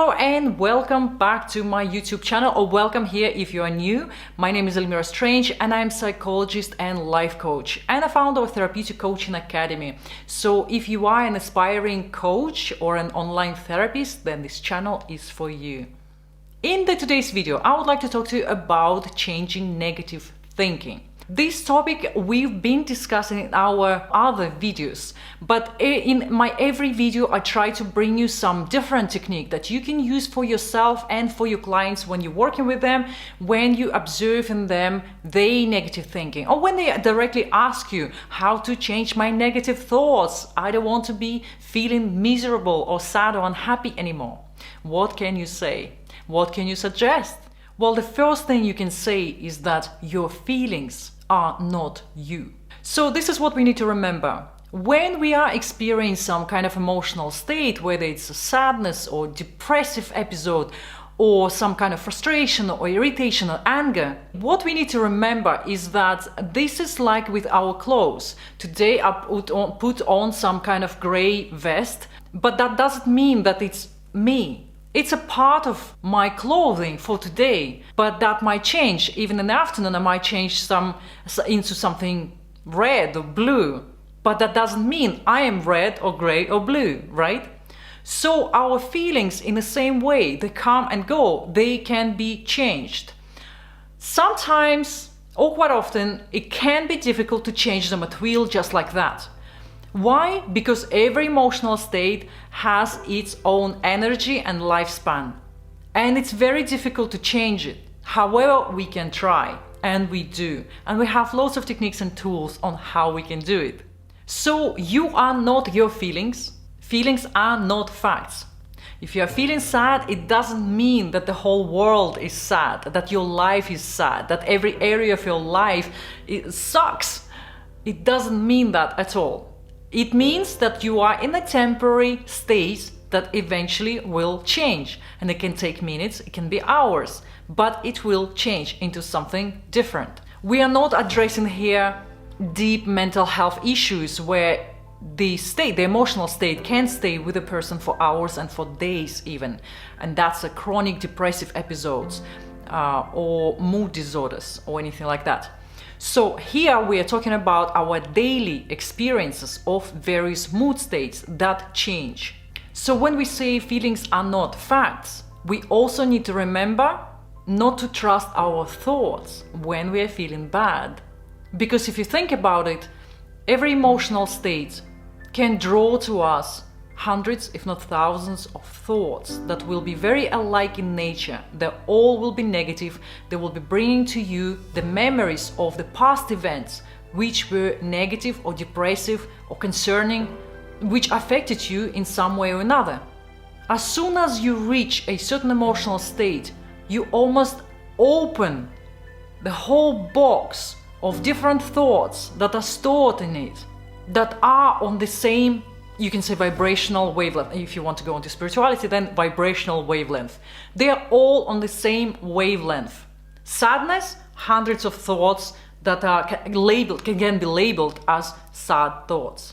Hello and welcome back to my YouTube channel, or welcome here if you are new. My name is Elmira Strange and I'm a psychologist and life coach and a founder of Therapeutic Coaching Academy. So if you are an aspiring coach or an online therapist, then this channel is for you. In today's video, I would like to talk to you about changing negative thinking. This topic we've been discussing in our other videos, but in my every video I try to bring you some different technique that you can use for yourself and for your clients when you're working with them, when you observe in them their negative thinking, or when they directly ask you how to change my negative thoughts. I don't want to be feeling miserable or sad or unhappy anymore. What can you say? What can you suggest? Well, the first thing you can say is that your feelings are not you. So this is what we need to remember. When we are experiencing some kind of emotional state, whether it's a sadness or depressive episode or some kind of frustration or irritation or anger, what we need to remember is that this is like with our clothes. Today I put on some kind of gray vest, but that doesn't mean that it's me. It's a part of my clothing for today, but that might change. Even in the afternoon, I might change into something red or blue, but that doesn't mean I am red or gray or blue, right? So our feelings, in the same way, they come and go. They can be changed. Sometimes, or quite often, it can be difficult to change them at will just like that. Why? Because every emotional state has its own energy and lifespan, and it's very difficult to change it. However, we can try, and we do, and we have lots of techniques and tools on how we can do it. So you are not your feelings. Feelings are not facts. If you are feeling sad, it doesn't mean that the whole world is sad, that your life is sad, that every area of your life sucks. It doesn't mean that at all. It means that you are in a temporary state that eventually will change. And it can take minutes, it can be hours, but it will change into something different. We are not addressing here deep mental health issues where the emotional state can stay with a person for hours and for days even. And that's a chronic depressive episodes or mood disorders or anything like that. So here we are talking about our daily experiences of various mood states that change. So when we say feelings are not facts, we also need to remember not to trust our thoughts when we are feeling bad. Because if you think about it, every emotional state can draw to us hundreds, if not thousands, of thoughts that will be very alike in nature. They all will be negative. They will be bringing to you the memories of the past events which were negative or depressive or concerning, which affected you in some way or another. As soon as you reach a certain emotional state, you almost open the whole box of different thoughts that are stored in it, that are on the same, you can say, vibrational wavelength. If you want to go into spirituality, then vibrational wavelength. They are all on the same wavelength. Sadness, hundreds of thoughts that are can be labeled as sad thoughts.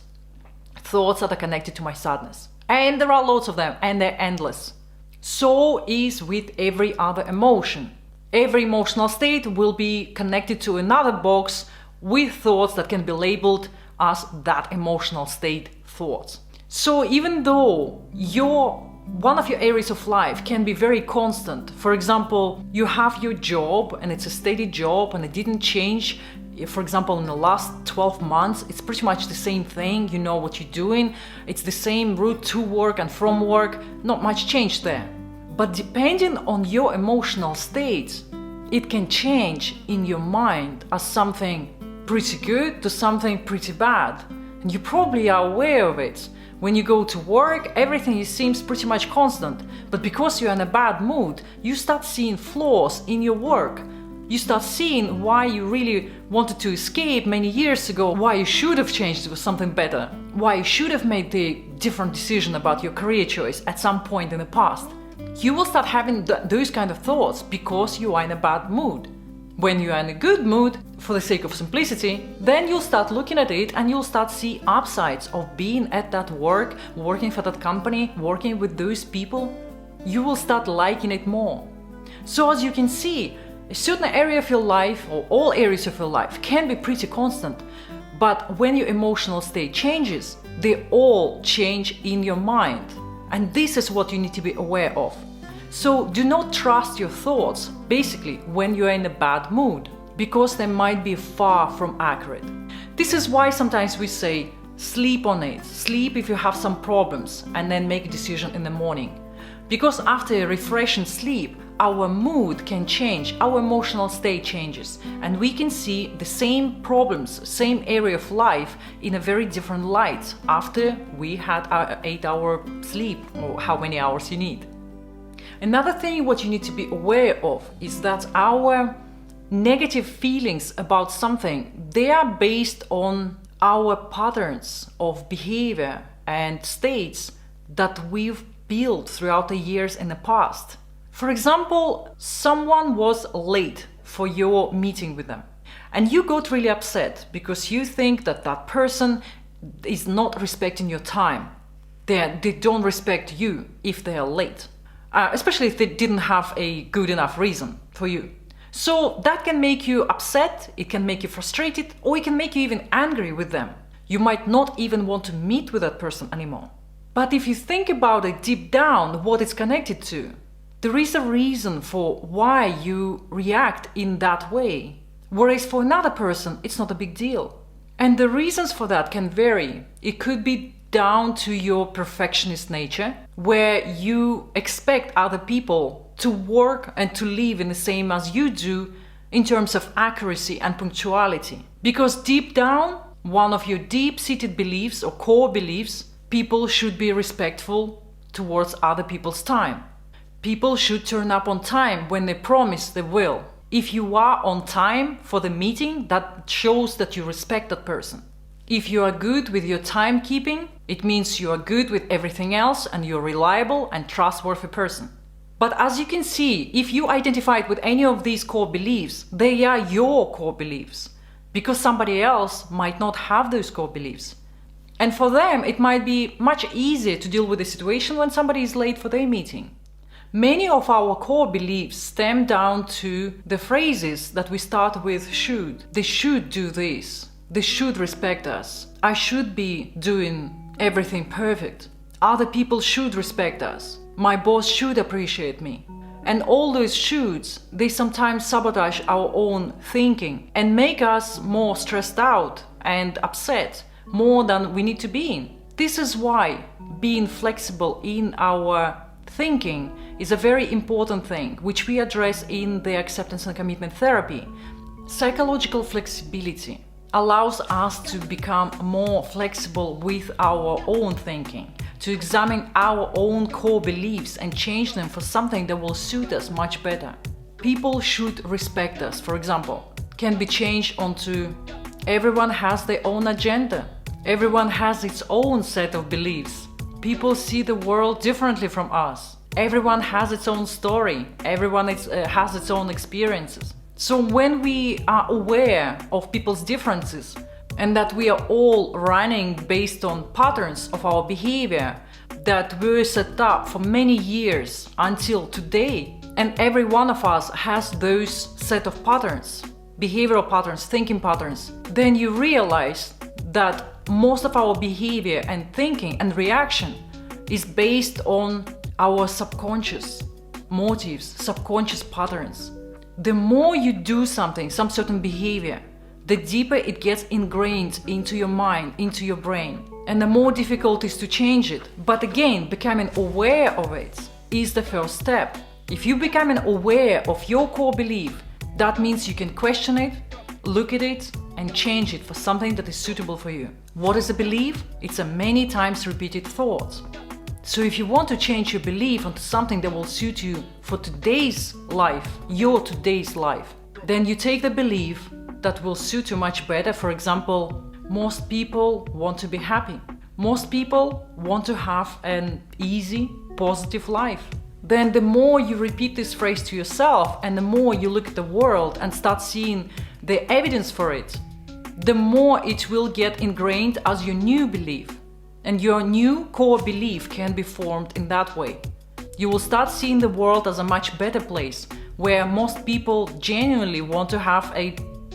Thoughts that are connected to my sadness. And there are lots of them, and they're endless. So is with every other emotion. Every emotional state will be connected to another box with thoughts that can be labeled as that emotional state thoughts. So even though one of your areas of life can be very constant, for example, you have your job and it's a steady job and it didn't change, for example, in the last 12 months, it's pretty much the same thing, you know what you're doing, it's the same route to work and from work, not much change there. But depending on your emotional state, it can change in your mind as something pretty good to something pretty bad. And you probably are aware of it. When you go to work, everything seems pretty much constant. But because you're in a bad mood, you start seeing flaws in your work. You start seeing why you really wanted to escape many years ago, why you should have changed to something better, why you should have made the different decision about your career choice at some point in the past. You will start having those kind of thoughts because you are in a bad mood. When you are in a good mood, for the sake of simplicity, then you'll start looking at it and you'll start see upsides of being at that work, working for that company, working with those people. you will start liking it more. So as you can see, a certain area of your life, or all areas of your life, can be pretty constant, but when your emotional state changes, they all change in your mind. And this is what you need to be aware of. So do not trust your thoughts, basically, when you are in a bad mood, because they might be far from accurate. This is why sometimes we say, sleep on it, sleep if you have some problems, and then make a decision in the morning. Because after a refreshing sleep, our mood can change, our emotional state changes, and we can see the same problems, same area of life in a very different light after we had our 8-hour sleep, or how many hours you need. Another thing what you need to be aware of is that our negative feelings about something, they are based on our patterns of behavior and states that we've built throughout the years in the past. For example, someone was late for your meeting with them, and you got really upset because you think that that person is not respecting your time. They don't respect you if they are late, especially if they didn't have a good enough reason for you. So that can make you upset, it can make you frustrated, or it can make you even angry with them. You might not even want to meet with that person anymore. But if you think about it deep down, what it's connected to, there is a reason for why you react in that way. Whereas for another person, it's not a big deal. And the reasons for that can vary. It could be down to your perfectionist nature, where you expect other people to work and to live in the same as you do in terms of accuracy and punctuality. Because deep down, one of your deep-seated beliefs or core beliefs, people should be respectful towards other people's time. People should turn up on time when they promise they will. If you are on time for the meeting, that shows that you respect that person. If you are good with your timekeeping, it means you are good with everything else and you're a reliable and trustworthy person. But as you can see, if you identified with any of these core beliefs, they are your core beliefs, because somebody else might not have those core beliefs. And for them, it might be much easier to deal with the situation when somebody is late for their meeting. Many of our core beliefs stem down to the phrases that we start with should. They should do this. They should respect us. I should be doing everything perfect. Other people should respect us. My boss should appreciate me. And all those shoulds, they sometimes sabotage our own thinking and make us more stressed out and upset, more than we need to be in. This is why being flexible in our thinking is a very important thing, which we address in the acceptance and commitment therapy. Psychological flexibility allows us to become more flexible with our own thinking, to examine our own core beliefs and change them for something that will suit us much better. People should respect us, for example, can be changed onto everyone has their own agenda. Everyone has its own set of beliefs. People see the world differently from us. Everyone has its own story. Everyone has its own experiences. So when we are aware of people's differences and that we are all running based on patterns of our behavior that were set up for many years until today, and every one of us has those set of patterns, behavioral patterns, thinking patterns, then you realize that most of our behavior and thinking and reaction is based on our subconscious motives, subconscious patterns. The more you do something, some certain behavior, the deeper it gets ingrained into your mind, into your brain, and the more difficult it is to change it. But again, becoming aware of it is the first step. If you become aware of your core belief, that means you can question it, look at it, and change it for something that is suitable for you. What is a belief? It's a many times repeated thought. So if you want to change your belief onto something that will suit you for today's life, your today's life, then you take the belief that will suit you much better. For example, most people want to be happy. Most people want to have an easy, positive life. Then the more you repeat this phrase to yourself and the more you look at the world and start seeing the evidence for it, the more it will get ingrained as your new belief. And your new core belief can be formed in that way. You will start seeing the world as a much better place, where most people genuinely want to have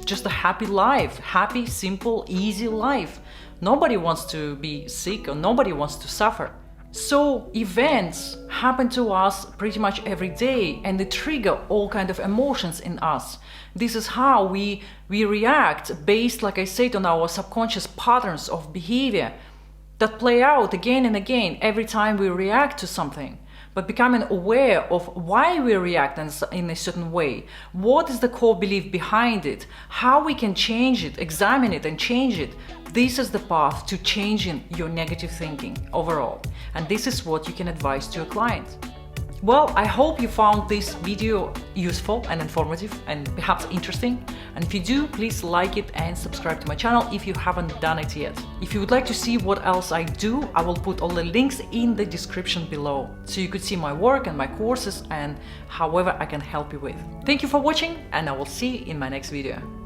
just a happy life, happy, simple, easy life. Nobody wants to be sick or nobody wants to suffer. So events happen to us pretty much every day, and they trigger all kinds of emotions in us. This is how we react based, like I said, on our subconscious patterns of behavior that play out again and again every time we react to something. But becoming aware of why we react in a certain way, what is the core belief behind it, how we can change it, examine it and change it, this is the path to changing your negative thinking overall. And this is what you can advise to your clients. Well, I hope you found this video useful and informative and perhaps interesting. And if you do, please like it and subscribe to my channel if you haven't done it yet. If you would like to see what else I do, I will put all the links in the description below, so you could see my work and my courses and however I can help you with. Thank you for watching, and I will see you in my next video.